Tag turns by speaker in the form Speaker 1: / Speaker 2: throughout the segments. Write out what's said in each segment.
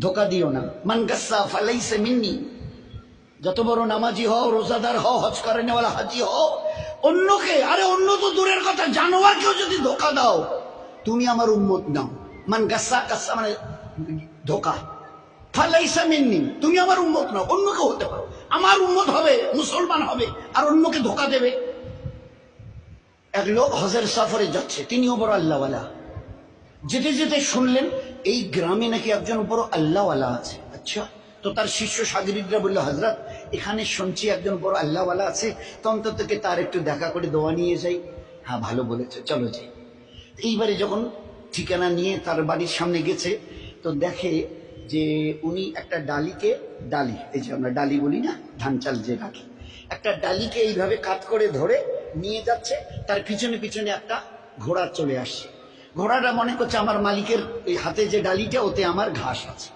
Speaker 1: ধোকা দিও না। মান গাসসা ফালাইসা মিন্নি, যত বড় নামাজি হও, রোজাদার হও, হজ করে নেওয়ালা হাজি হও, অন্যকে, আরে অন্য তো দূরের কথা, জানোয়ারকেও যদি ধোকা দাও তুমি আমার উম্মত নাও। মান গাসসা, গাসসা মানে ধোকা, ফালাইসা মিন্নি, তুমি আমার উম্মত নাও। অন্যকে হতে পারো, আমার উম্মত হবে, মুসলমান হবে, আর অন্যকে ধোকা দেবে। এক লোক হজের সফরে যাচ্ছে, তিনিও বড় আল্লাহওয়ালা। যেতে যেতে শুনলেন এই গ্রামে নাকি একজন বড় আল্লাহওয়ালা আছে। আচ্ছা, তো তার শিষ্য সাগরিদরা বললো, হযরত এখানে শুনছি একজন বড় আল্লাহওয়ালা আছে, তো অন্তত তার একটু দেখা করে দোয়া নিয়ে যাই। হ্যাঁ, ভালো বলেছে, চলো যাই। এইবারে যখন ঠিকানা নিয়ে তার বাড়ির সামনে গেছে, তো দেখে যে উনি একটা ডালিকে, ডালি, এই যে আমরা ডালি বলি না, ধান চাল যে রাখি, একটা ডালিকে এইভাবে কাত করে ধরে নিয়ে যাচ্ছে। তার পিছনে পিছনে একটা ঘোড়া চলে আসছে। ঘোড়াটা মনে করছে আমার মালিকের এই হাতে যে ডালিটা, ওতে আমার ঘাস আছে।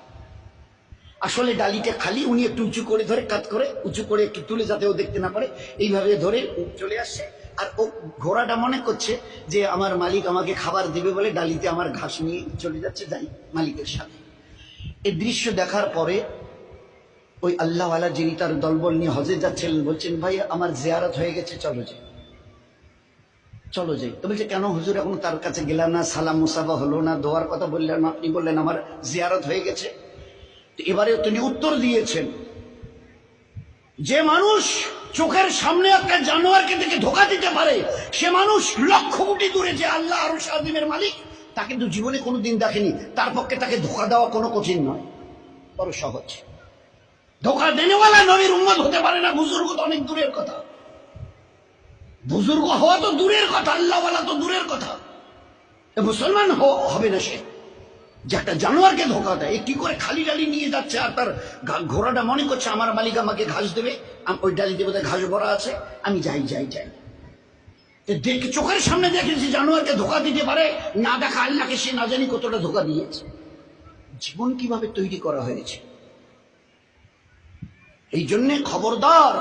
Speaker 1: আসলে ডালিটা খালি, উনি একটু উঁচু করে ধরে, কাত করে উঁচু করে একটু তুলে, যাতে ও দেখতে না পারে, এইভাবে ধরে চলে আসছে। আর ও ঘোড়াটা মনে করছে যে আমার মালিক আমাকে খাবার দিবে বলে ডালিতে আমার ঘাস নিয়ে চলে যাচ্ছে, যাই মালিকের সাথে। এই দৃশ্য দেখার পরে ওই আল্লাহওয়ালা যিনি তার দলবল নিয়ে হজে যাচ্ছিলেন বলছেন, ভাই আমার জিয়ারত হয়ে গেছে, চলো যাই, চলো যাই। তো বলছে, কেন হুজুর, এখন তার কাছে গেলাম না, সালাম মুসাফা হলো না, দোয়ার কথা বললেন না, আপনি বললেন আমার জিয়ারত হয়ে গেছে। এবারে তিনি উত্তর দিয়েছেন, যে মানুষ চোখের সামনে একটা জানোয়ারকে দেখে ধোকা দিতে পারে, সে মানুষ লক্ষ কোটি দূরে যে আল্লাহ আরশ আযীমের মালিক, তা কিন্তু জীবনে কোনোদিন দেখেনি। তার পক্ষে তাকে ধোকা দেওয়া কোনো কঠিন নয়, বড় সহজ। ধোকা দেনেওয়ালা নবীর উম্মত হতে পারে না, বুজুর্গ তো অনেক দূরের কথা, বুজুর্গ হওয়া তো দূরের কথা, আল্লাহওয়ালা তো দূরের কথা, মুসলমান হবে না সে, যে একটা জানোয়ারকে ধোকা দেয়। কি করে খালি ডালি নিয়ে যাচ্ছে, আর তার ঘোড়াটা মনে করছে আমার মালিক আমাকে ঘাস দেবে, ওই ডালি দেবে, ঘাস ভরা আছে, আমি যাই যাই যাই। চোখের সামনে দেখেছি জানোয়ারকে ধোকা দিতে পারে, না দেখা আল্লাহকে সে না জানি কতটা ধোকা দিয়েছে। জীবন কিভাবে তৈরি করা হয়েছে। এই জন্যে খবরদার,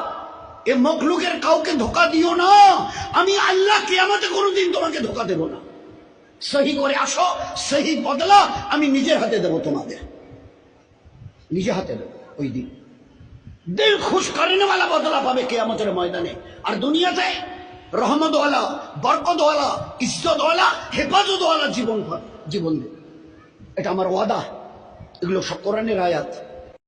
Speaker 1: এ মখলুকের কাউকে ধোকা দিও না। আমি আল্লাহ কিয়ামতে কোনোদিন তোমাকে ধোকা দেব না। সহি করে আসো, সহি বদলা আমি নিজের হাতে দেবো, তোমাদের নিজে হাতে দেবো। ওই দিন দিল খুশ করেনেওয়ালা বদলা পাবে কিয়ামতের ময়দানে। আর দুনিয়াতে রহমতওয়ালা, বরকতওয়ালা, ইজ্জতওয়ালা, হেফাজতওয়ালা জীবন দেবে। এটা আমার ওয়াদা, এগুলো সব কোরআনের আয়াত।